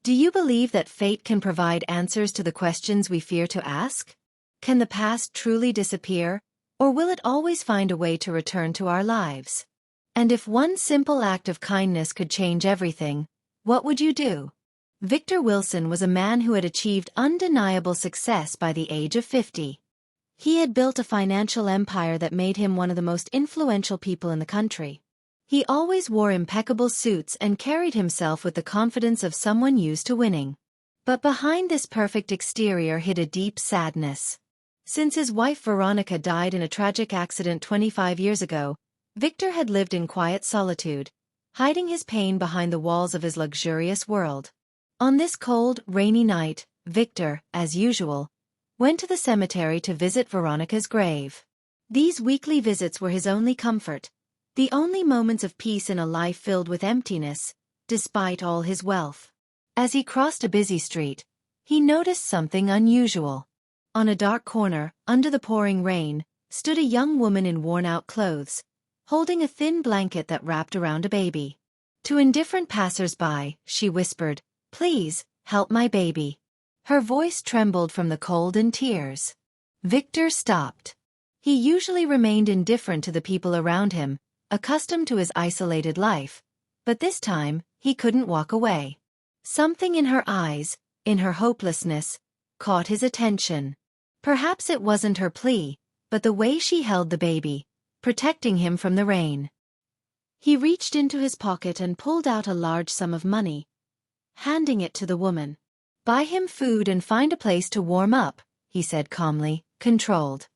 Do you believe that fate can provide answers to the questions we fear to ask? Can the past truly disappear, or will it always find a way to return to our lives? And if one simple act of kindness could change everything, what would you do? Victor Wilson was a man who had achieved undeniable success by the age of 50. He had built a financial empire that made him one of the most influential people in the country. He always wore impeccable suits and carried himself with the confidence of someone used to winning. But behind this perfect exterior hid a deep sadness. Since his wife Veronica died in a tragic accident 25 years ago, Victor had lived in quiet solitude, hiding his pain behind the walls of his luxurious world. On this cold, rainy night, Victor, as usual, went to the cemetery to visit Veronica's grave. These weekly visits were his only comfort, the only moments of peace in a life filled with emptiness, despite all his wealth. As he crossed a busy street, he noticed something unusual. On a dark corner, under the pouring rain, stood a young woman in worn-out clothes, holding a thin blanket that wrapped around a baby. To indifferent passers-by, she whispered, "Please, help my baby." Her voice trembled from the cold and tears. Victor stopped. He usually remained indifferent to the people around him, accustomed to his isolated life, but this time, he couldn't walk away. Something in her eyes, in her hopelessness, caught his attention. Perhaps it wasn't her plea, but the way she held the baby, protecting him from the rain. He reached into his pocket and pulled out a large sum of money, handing it to the woman. "Buy him food and find a place to warm up," he said calmly, controlled.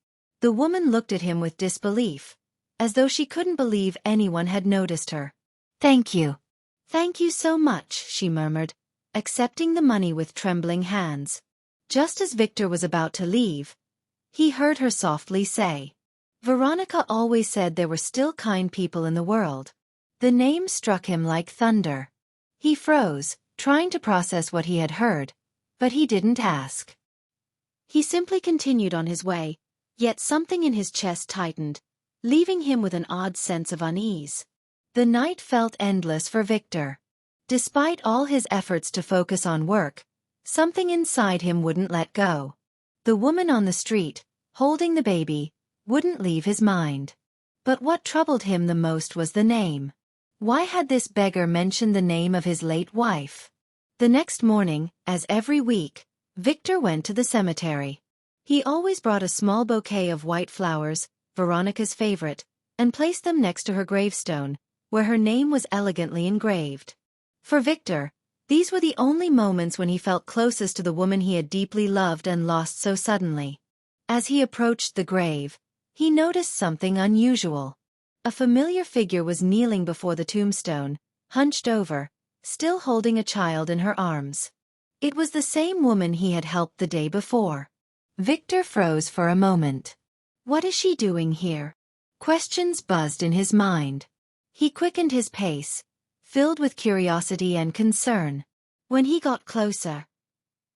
The woman looked at him with disbelief, as though she couldn't believe anyone had noticed her. "Thank you. Thank you so much," she murmured, accepting the money with trembling hands. Just as Victor was about to leave, he heard her softly say, "Veronica always said there were still kind people in the world." The name struck him like thunder. He froze, trying to process what he had heard, but he didn't ask. He simply continued on his way, yet something in his chest tightened, leaving him with an odd sense of unease. The night felt endless for Victor. Despite all his efforts to focus on work, something inside him wouldn't let go. The woman on the street, holding the baby, wouldn't leave his mind. But what troubled him the most was the name. Why had this beggar mentioned the name of his late wife? The next morning, as every week, Victor went to the cemetery. He always brought a small bouquet of white flowers, Veronica's favorite, and placed them next to her gravestone, where her name was elegantly engraved. For Victor, these were the only moments when he felt closest to the woman he had deeply loved and lost so suddenly. As he approached the grave, he noticed something unusual. A familiar figure was kneeling before the tombstone, hunched over, still holding a child in her arms. It was the same woman he had helped the day before. Victor froze for a moment. What is she doing here? Questions buzzed in his mind. He quickened his pace, filled with curiosity and concern. When he got closer,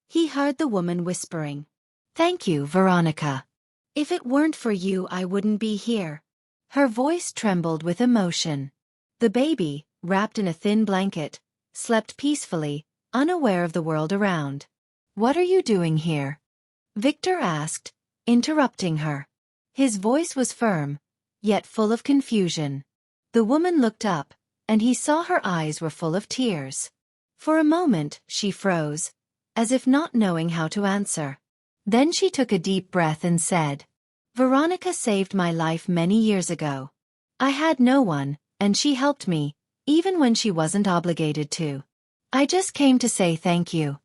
he heard the woman whispering, "Thank you, Veronica. If it weren't for you, I wouldn't be here." Her voice trembled with emotion. The baby, wrapped in a thin blanket, slept peacefully, unaware of the world around. "What are you doing here?" Victor asked, interrupting her. His voice was firm, yet full of confusion. The woman looked up, and he saw her eyes were full of tears. For a moment, she froze, as if not knowing how to answer. Then she took a deep breath and said, "Veronica saved my life many years ago. I had no one, and she helped me, even when she wasn't obligated to. I just came to say thank you."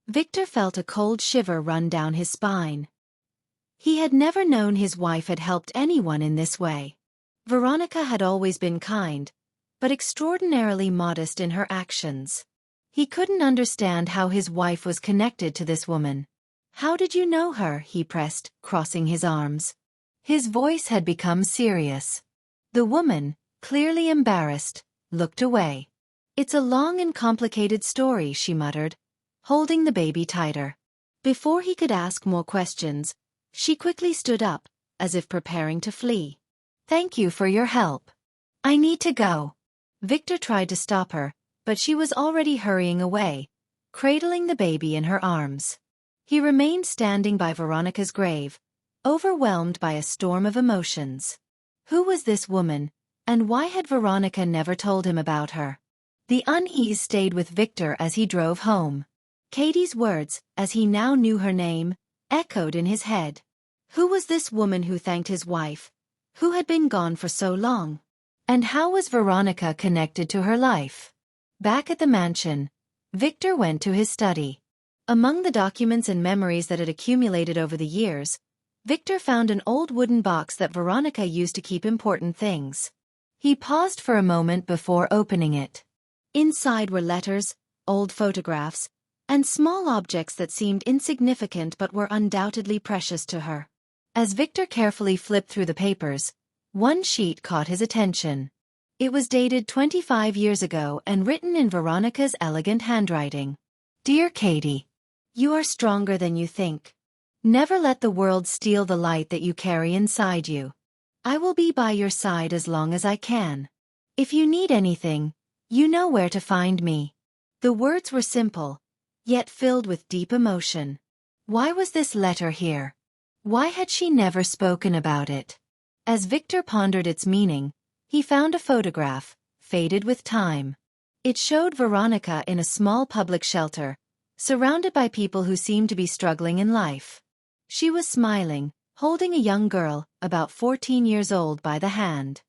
Victor felt a cold shiver run down his spine. He had never known his wife had helped anyone in this way. Veronica had always been kind, but extraordinarily modest in her actions. He couldn't understand how his wife was connected to this woman. "How did you know her?" he pressed, crossing his arms. His voice had become serious. The woman, clearly embarrassed, looked away. "It's a long and complicated story," she muttered, holding the baby tighter. Before he could ask more questions, she quickly stood up, as if preparing to flee. "Thank you for your help. I need to go." Victor tried to stop her, but she was already hurrying away, cradling the baby in her arms. He remained standing by Veronica's grave, overwhelmed by a storm of emotions. Who was this woman, and why had Veronica never told him about her? The unease stayed with Victor as he drove home. Katie's words, as he now knew her name, echoed in his head. Who was this woman who thanked his wife, who had been gone for so long? And how was Veronica connected to her life? Back at the mansion, Victor went to his study. Among the documents and memories that had accumulated over the years, Victor found an old wooden box that Veronica used to keep important things. He paused for a moment before opening it. Inside were letters, old photographs, and small objects that seemed insignificant but were undoubtedly precious to her. As Victor carefully flipped through the papers, one sheet caught his attention. It was dated 25 years ago and written in Veronica's elegant handwriting. Dear Katie, you are stronger than you think. Never let the world steal the light that you carry inside you. I will be by your side as long as I can. If you need anything, you know where to find me. The words were simple, yet filled with deep emotion. Why was this letter here? Why had she never spoken about it? As Victor pondered its meaning, he found a photograph, faded with time. It showed Veronica in a small public shelter, surrounded by people who seemed to be struggling in life. She was smiling, holding a young girl, about 14 years old, by the hand.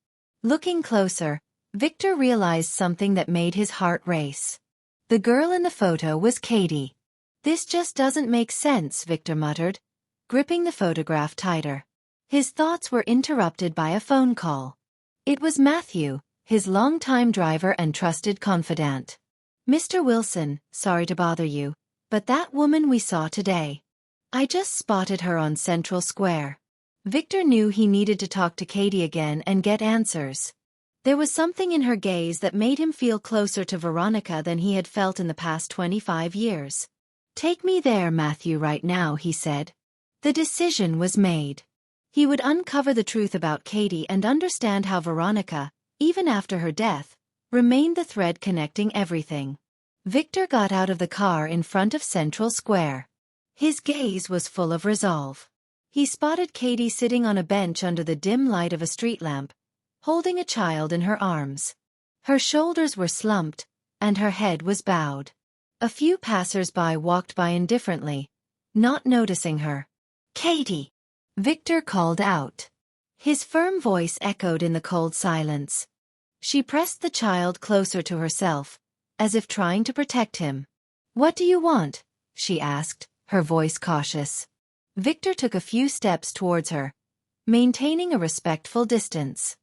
Looking closer, Victor realized something that made his heart race. The girl in the photo was Katie. This just doesn't make sense, Victor muttered, gripping the photograph tighter. His thoughts were interrupted by a phone call. It was Matthew, his longtime driver and trusted confidant. Mr. Wilson, sorry to bother you, but that woman we saw today. I just spotted her on Central Square. Victor knew he needed to talk to Katie again and get answers. There was something in her gaze that made him feel closer to Veronica than he had felt in the past 25 years. Take me there, Matthew, right now, he said. The decision was made. He would uncover the truth about Katie and understand how Veronica, even after her death, remained the thread connecting everything. Victor got out of the car in front of Central Square. His gaze was full of resolve. He spotted Katie sitting on a bench under the dim light of a street lamp, holding a child in her arms. Her shoulders were slumped, and her head was bowed. A few passers-by walked by indifferently, not noticing her. Katie! Victor called out. His firm voice echoed in the cold silence. She pressed the child closer to herself, as if trying to protect him. What do you want? She asked, her voice cautious. Victor took a few steps towards her, maintaining a respectful distance.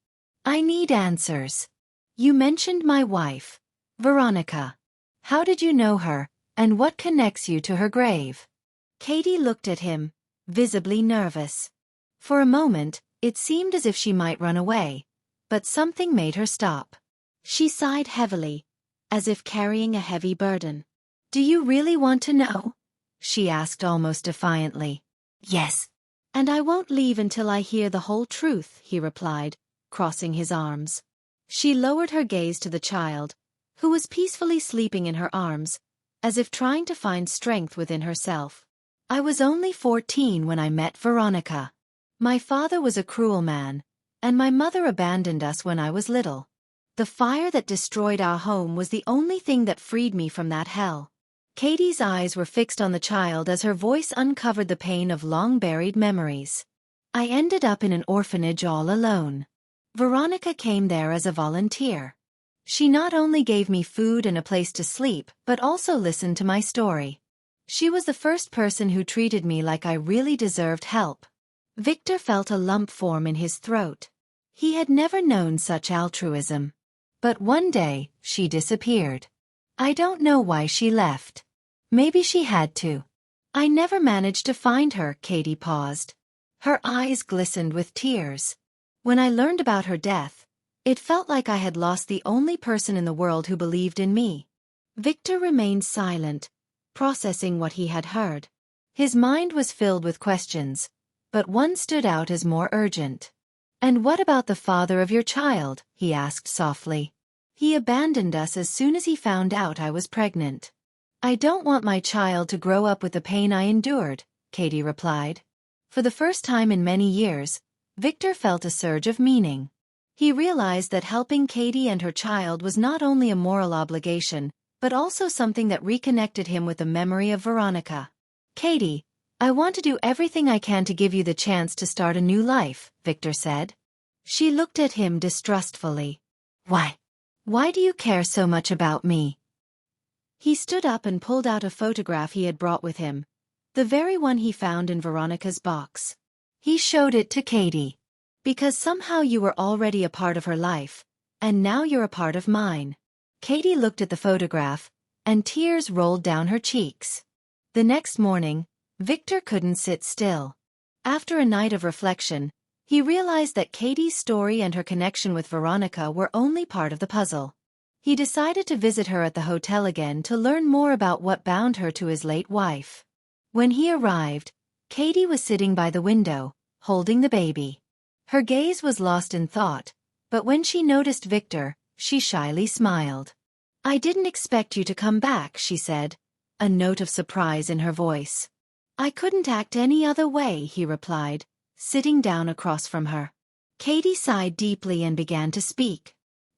I need answers. You mentioned my wife, Veronica. How did you know her, and what connects you to her grave? Katie looked at him, visibly nervous. For a moment, it seemed as if she might run away, but something made her stop. She sighed heavily, as if carrying a heavy burden. Do you really want to know? She asked almost defiantly. Yes. And I won't leave until I hear the whole truth, he replied, crossing his arms. She lowered her gaze to the child, who was peacefully sleeping in her arms, as if trying to find strength within herself. I was only 14 when I met Veronica. My father was a cruel man, and my mother abandoned us when I was little. The fire that destroyed our home was the only thing that freed me from that hell. Katie's eyes were fixed on the child as her voice uncovered the pain of long-buried memories. I ended up in an orphanage all alone. Veronica came there as a volunteer. She not only gave me food and a place to sleep, but also listened to my story. She was the first person who treated me like I really deserved help. Victor felt a lump form in his throat. He had never known such altruism. But one day, she disappeared. I don't know why she left. Maybe she had to. I never managed to find her, Katie paused. Her eyes glistened with tears. When I learned about her death, it felt like I had lost the only person in the world who believed in me. Victor remained silent, processing what he had heard. His mind was filled with questions, but one stood out as more urgent. And what about the father of your child? He asked softly. He abandoned us as soon as he found out I was pregnant. I don't want my child to grow up with the pain I endured, Katie replied. For the first time in many years, Victor felt a surge of meaning. He realized that helping Katie and her child was not only a moral obligation, but also something that reconnected him with the memory of Veronica. Katie, I want to do everything I can to give you the chance to start a new life, Victor said. She looked at him distrustfully. Why? Why do you care so much about me? He stood up and pulled out a photograph he had brought with him, the very one he found in Veronica's box. He showed it to Katie. Because somehow you were already a part of her life, and now you're a part of mine. Katie looked at the photograph, and tears rolled down her cheeks. The next morning, Victor couldn't sit still. After a night of reflection, he realized that Katie's story and her connection with Veronica were only part of the puzzle. He decided to visit her at the hotel again to learn more about what bound her to his late wife. When he arrived, Katie was sitting by the window, holding the baby. Her gaze was lost in thought, but when she noticed Victor, she shyly smiled. I didn't expect you to come back, she said, a note of surprise in her voice. I couldn't act any other way, he replied, sitting down across from her. Katie sighed deeply and began to speak.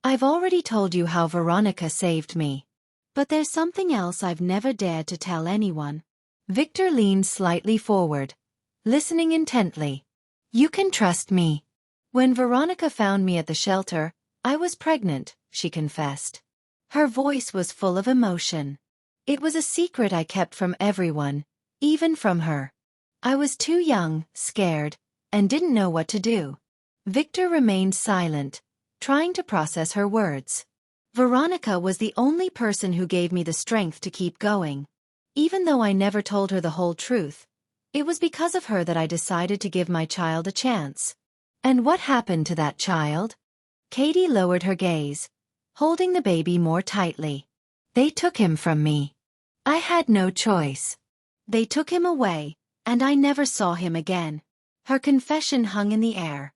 I've already told you how Veronica saved me. But there's something else I've never dared to tell anyone. Victor leaned slightly forward, listening intently. You can trust me. When Veronica found me at the shelter, I was pregnant, she confessed. Her voice was full of emotion. It was a secret I kept from everyone, even from her. I was too young, scared, and didn't know what to do. Victor remained silent, trying to process her words. Veronica was the only person who gave me the strength to keep going. Even though I never told her the whole truth, it was because of her that I decided to give my child a chance. And what happened to that child? Katie lowered her gaze, holding the baby more tightly. They took him from me. I had no choice. They took him away, and I never saw him again. Her confession hung in the air,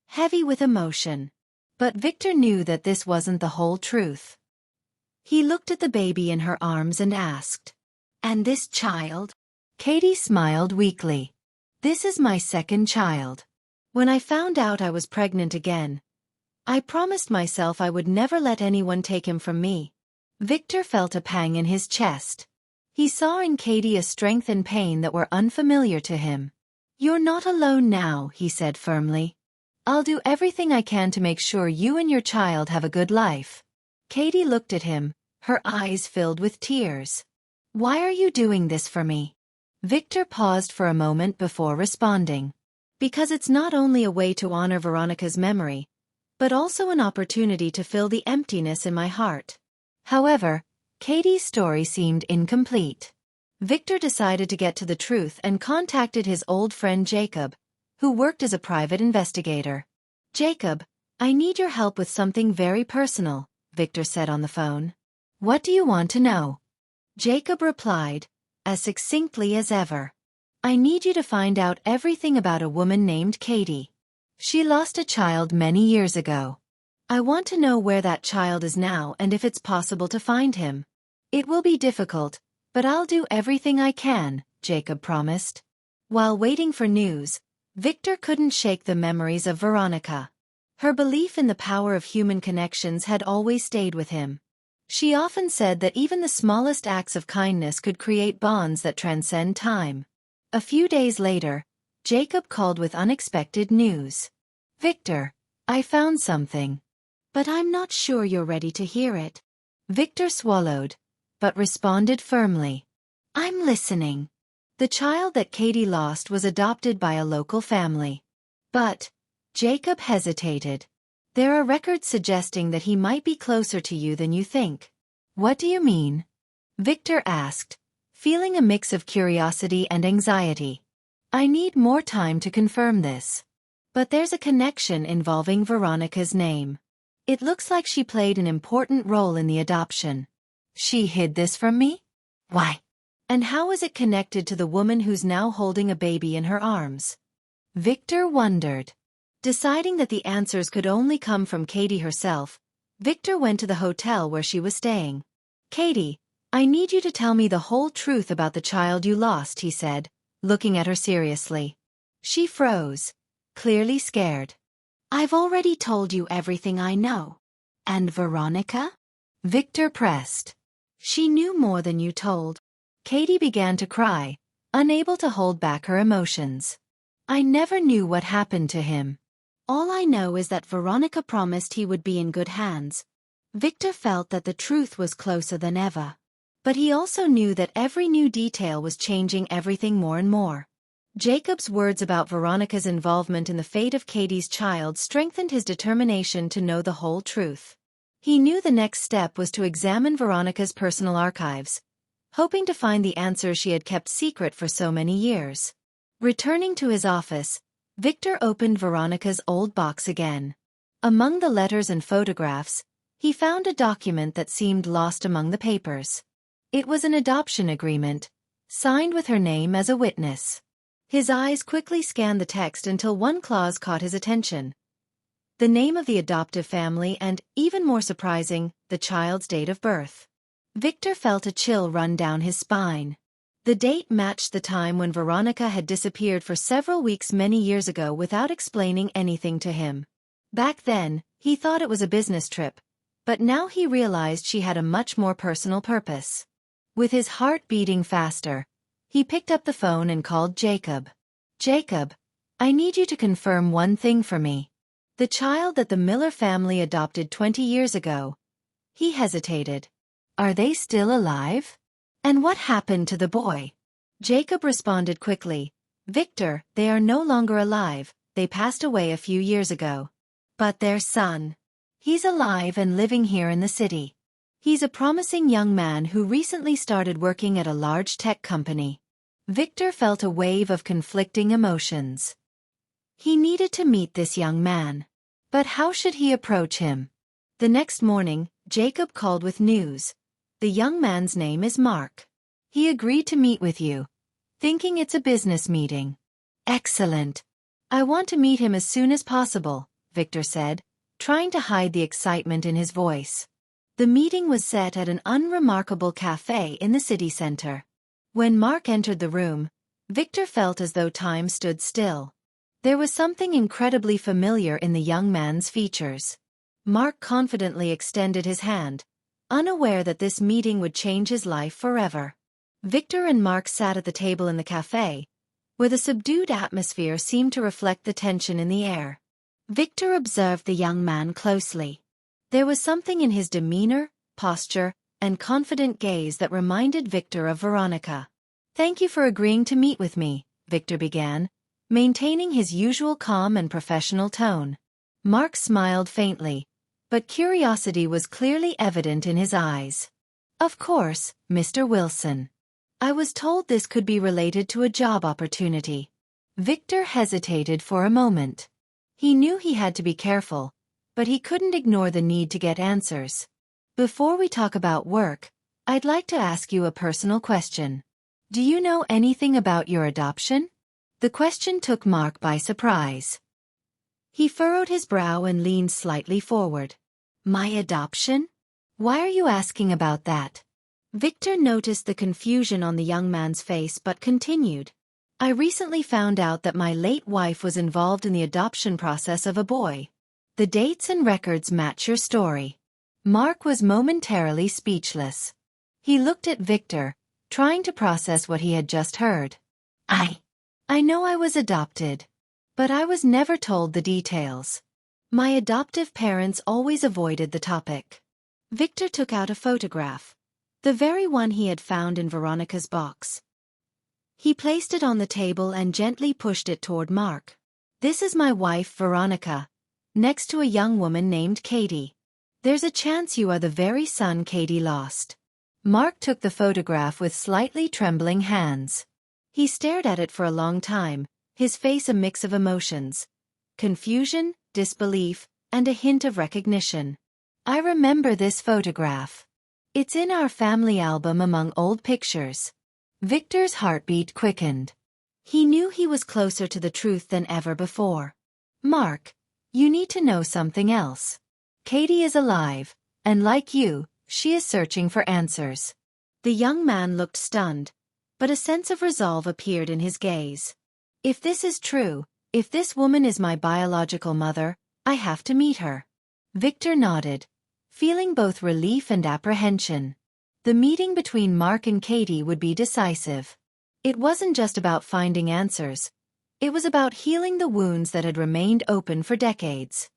heavy with emotion. But Victor knew that this wasn't the whole truth. He looked at the baby in her arms and asked, And this child? Katie smiled weakly. This is my second child. When I found out I was pregnant again, I promised myself I would never let anyone take him from me. Victor felt a pang in his chest. He saw in Katie a strength and pain that were unfamiliar to him. You're not alone now, he said firmly. I'll do everything I can to make sure you and your child have a good life. Katie looked at him, her eyes filled with tears. Why are you doing this for me? Victor paused for a moment before responding. Because it's not only a way to honor Veronica's memory, but also an opportunity to fill the emptiness in my heart. However, Katie's story seemed incomplete. Victor decided to get to the truth and contacted his old friend Jacob, who worked as a private investigator. Jacob, I need your help with something very personal, Victor said on the phone. What do you want to know? Jacob replied, as succinctly as ever. I need you to find out everything about a woman named Katie. She lost a child many years ago. I want to know where that child is now and if it's possible to find him. It will be difficult, but I'll do everything I can, Jacob promised. While waiting for news, Victor couldn't shake the memories of Veronica. Her belief in the power of human connections had always stayed with him. She often said that even the smallest acts of kindness could create bonds that transcend time. A few days later, Jacob called with unexpected news. Victor, I found something. But I'm not sure you're ready to hear it. Victor swallowed, but responded firmly. I'm listening. The child that Katie lost was adopted by a local family. But, Jacob hesitated. There are records suggesting that he might be closer to you than you think. What do you mean? Victor asked, feeling a mix of curiosity and anxiety. I need more time to confirm this. But there's a connection involving Veronica's name. It looks like she played an important role in the adoption. She hid this from me? Why? And how is it connected to the woman who's now holding a baby in her arms? Victor wondered. Deciding that the answers could only come from Katie herself, Victor went to the hotel where she was staying. Katie, I need you to tell me the whole truth about the child you lost, he said, looking at her seriously. She froze, clearly scared. I've already told you everything I know. And Veronica? Victor pressed. She knew more than you told. Katie began to cry, unable to hold back her emotions. I never knew what happened to him. All I know is that Veronica promised he would be in good hands. Victor felt that the truth was closer than ever. But he also knew that every new detail was changing everything more and more. Jacob's words about Veronica's involvement in the fate of Katie's child strengthened his determination to know the whole truth. He knew the next step was to examine Veronica's personal archives, hoping to find the answers she had kept secret for so many years. Returning to his office, Victor opened Veronica's old box again. Among the letters and photographs, he found a document that seemed lost among the papers. It was an adoption agreement, signed with her name as a witness. His eyes quickly scanned the text until one clause caught his attention. The name of the adoptive family and, even more surprising, the child's date of birth. Victor felt a chill run down his spine. The date matched the time when Veronica had disappeared for several weeks many years ago without explaining anything to him. Back then, he thought it was a business trip, but now he realized she had a much more personal purpose. With his heart beating faster, he picked up the phone and called Jacob. Jacob, I need you to confirm one thing for me. The child that the Miller family adopted 20 years ago. He hesitated. Are they still alive? And what happened to the boy? Jacob responded quickly. Victor, they are no longer alive, they passed away a few years ago. But their son. He's alive and living here in the city. He's a promising young man who recently started working at a large tech company. Victor felt a wave of conflicting emotions. He needed to meet this young man. But how should he approach him? The next morning, Jacob called with news. The young man's name is Mark. He agreed to meet with you, thinking it's a business meeting. Excellent. I want to meet him as soon as possible, Victor said, trying to hide the excitement in his voice. The meeting was set at an unremarkable cafe in the city center. When Mark entered the room, Victor felt as though time stood still. There was something incredibly familiar in the young man's features. Mark confidently extended his hand, unaware that this meeting would change his life forever. Victor and Mark sat at the table in the cafe, where the subdued atmosphere seemed to reflect the tension in the air. Victor observed the young man closely. There was something in his demeanor, posture, and confident gaze that reminded Victor of Veronica. Thank you for agreeing to meet with me, Victor began, maintaining his usual calm and professional tone. Mark smiled faintly, but curiosity was clearly evident in his eyes. Of course, Mr. Wilson. I was told this could be related to a job opportunity. Victor hesitated for a moment. He knew he had to be careful, but he couldn't ignore the need to get answers. Before we talk about work, I'd like to ask you a personal question. Do you know anything about your adoption? The question took Mark by surprise. He furrowed his brow and leaned slightly forward. My adoption? Why are you asking about that? Victor noticed the confusion on the young man's face but continued. I recently found out that my late wife was involved in the adoption process of a boy. The dates and records match your story. Mark was momentarily speechless. He looked at Victor, trying to process what he had just heard. I know I was adopted, but I was never told the details. My adoptive parents always avoided the topic. Victor took out a photograph, the very one he had found in Veronica's box. He placed it on the table and gently pushed it toward Mark. This is my wife, Veronica, next to a young woman named Katie. There's a chance you are the very son Katie lost. Mark took the photograph with slightly trembling hands. He stared at it for a long time, his face a mix of emotions. Confusion, disbelief, and a hint of recognition. I remember this photograph. It's in our family album among old pictures. Victor's heartbeat quickened. He knew he was closer to the truth than ever before. Mark, you need to know something else. Katie is alive, and like you, she is searching for answers. The young man looked stunned, but a sense of resolve appeared in his gaze. If this is true, if this woman is my biological mother, I have to meet her. Victor nodded, feeling both relief and apprehension. The meeting between Mark and Katie would be decisive. It wasn't just about finding answers. It was about healing the wounds that had remained open for decades.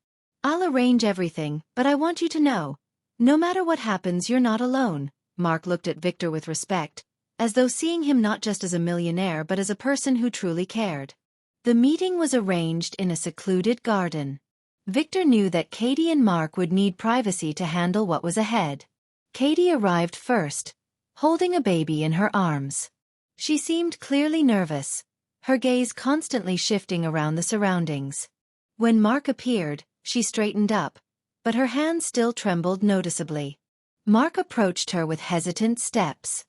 I'll arrange everything, but I want you to know, no matter what happens, you're not alone. Mark looked at Victor with respect, as though seeing him not just as a millionaire but as a person who truly cared. The meeting was arranged in a secluded garden. Victor knew that Katie and Mark would need privacy to handle what was ahead. Katie arrived first, holding a baby in her arms. She seemed clearly nervous, her gaze constantly shifting around the surroundings. When Mark appeared, she straightened up, but her hands still trembled noticeably. Mark approached her with hesitant steps.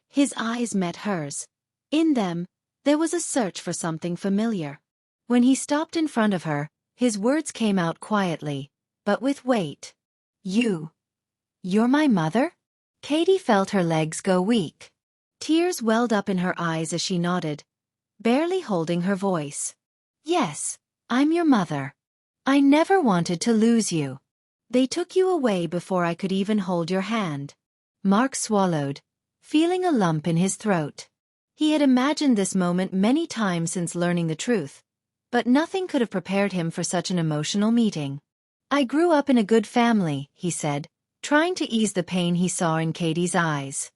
His eyes met hers. In them, there was a search for something familiar. When he stopped in front of her, his words came out quietly, but with weight. You're my mother? Katie felt her legs go weak. Tears welled up in her eyes as she nodded, barely holding her voice. Yes, I'm your mother. I never wanted to lose you. They took you away before I could even hold your hand. Mark swallowed, feeling a lump in his throat. He had imagined this moment many times since learning the truth, but nothing could have prepared him for such an emotional meeting. I grew up in a good family, he said, trying to ease the pain he saw in Katie's eyes.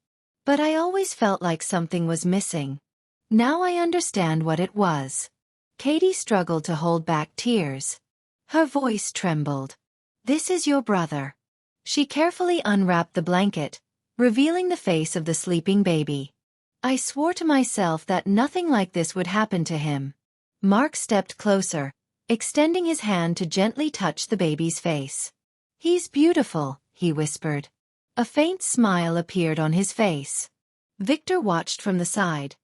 But I always felt like something was missing. Now I understand what it was. Katie struggled to hold back tears. Her voice trembled. This is your brother. She carefully unwrapped the blanket, revealing the face of the sleeping baby. I swore to myself that nothing like this would happen to him. Mark stepped closer, extending his hand to gently touch the baby's face. He's beautiful, he whispered. A faint smile appeared on his face. Victor watched from the side,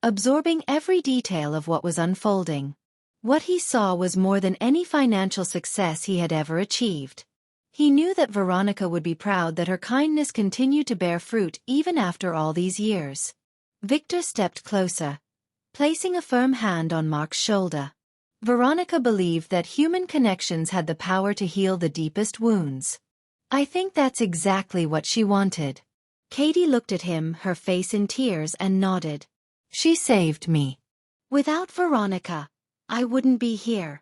absorbing every detail of what was unfolding. What he saw was more than any financial success he had ever achieved. He knew that Veronica would be proud that her kindness continued to bear fruit even after all these years. Victor stepped closer, placing a firm hand on Mark's shoulder. Veronica believed that human connections had the power to heal the deepest wounds. I think that's exactly what she wanted. Katie looked at him, her face in tears, and nodded. She saved me. Without Veronica, I wouldn't be here.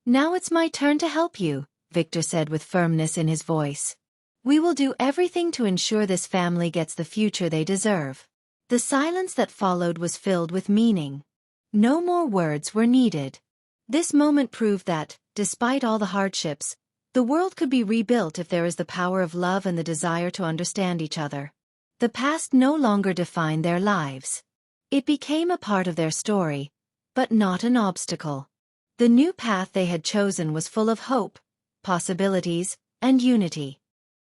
Now it's my turn to help you, Victor said with firmness in his voice. We will do everything to ensure this family gets the future they deserve. The silence that followed was filled with meaning. No more words were needed. This moment proved that, despite all the hardships, the world could be rebuilt if there is the power of love and the desire to understand each other. The past no longer defined their lives. It became a part of their story, but not an obstacle. The new path they had chosen was full of hope, possibilities, and unity.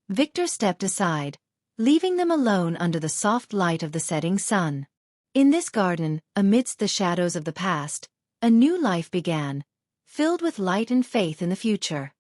Victor stepped aside, leaving them alone under the soft light of the setting sun. In this garden, amidst the shadows of the past, a new life began, filled with light and faith in the future.